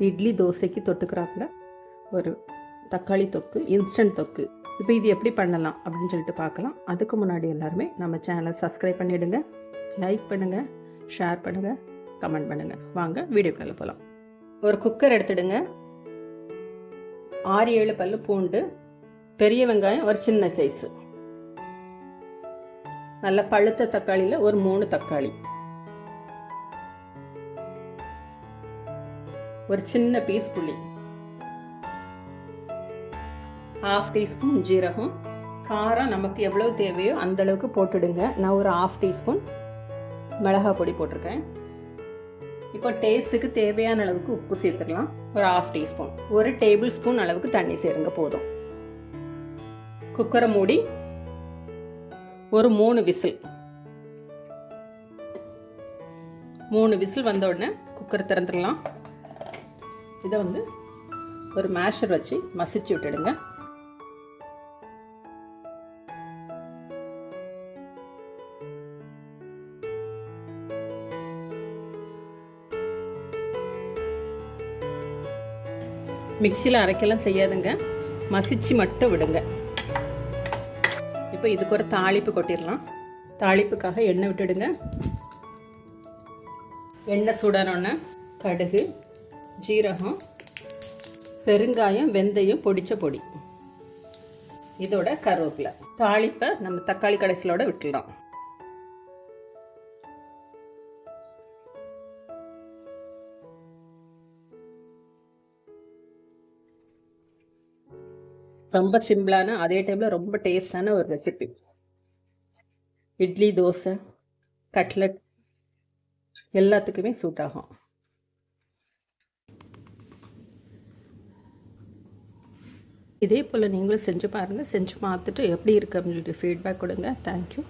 இட்லி தோசைக்கு தொட்டுக்கிறாப்புல ஒரு தக்காளி தொக்கு, இன்ஸ்டன்ட் தொக்கு. இப்போ இது எப்படி பண்ணலாம் அப்படின்னு சொல்லிட்டு பார்க்கலாம். அதுக்கு முன்னாடி எல்லாருமே நம்ம சேனலை சப்ஸ்கிரைப் பண்ணிவிடுங்க, லைக் பண்ணுங்கள், ஷேர் பண்ணுங்கள், கமெண்ட் பண்ணுங்கள். வாங்க வீடியோக்குள்ள போகலாம். ஒரு குக்கர் எடுத்துடுங்க. 6-7 பல்லு பூண்டு, பெரிய வெங்காயம் ஒரு சின்ன சைஸு, நல்ல பழுத்த தக்காளியில் ஒரு 3 தக்காளி, ஒரு சின்ன பீஸ் புளி, 1/2 டீஸ்பூன் ஜீரகம். காரம் நமக்கு எவ்வளவு தேவையோ அந்த அளவுக்கு போட்டுடுங்க. நான் ஒரு 1/2 டீஸ்பூன் மிளகாய் பொடி போட்டிருக்கேன். இப்போ டேஸ்ட்டுக்கு தேவையான அளவுக்கு உப்பு சேர்த்துக்கலாம், ஒரு 1/2 டீஸ்பூன். 1 டேபிள் ஸ்பூன் அளவுக்கு தண்ணி சேருங்க போதும். குக்கரை மூடி ஒரு 3 விசில். 3 விசில் வந்த உடனே குக்கர் திறந்துடலாம். இதை ஒரு மேஷர் வச்சு மசிச்சு விட்டுடுங்க. மிக்சியில் அரைக்கலாம் செய்யாதுங்க, மசிச்சு மட்டும் விடுங்க. இப்போ இதுக்கு ஒரு தாளிப்பு கொட்டிடலாம். தாளிப்புக்காக எண்ணெய் விட்டுடுங்க. எண்ணெய் சூடானோடனே கடுகு, ஜீரகம், பெருங்காயம், வெந்தயம் பொடிச்ச பொடி, இதோட கருவேப்பிலை. தாளிப்பை நம்ம தக்காளி கடைசிலோட விட்டுடலாம். ரொம்ப சிம்பிளான, அதே டைமில் ரொம்ப டேஸ்டான ஒரு ரெசிபி. இட்லி, தோசை, கட்லட் எல்லாத்துக்குமே சூட் ஆகும். இதே போல் நீங்களும் செஞ்சு பாருங்கள். செஞ்சு பார்த்துட்டு எப்படி இருக்குது அப்படின்னு சொல்லிட்டு ஃபீட்பேக் கொடுங்க. தேங்க்யூ.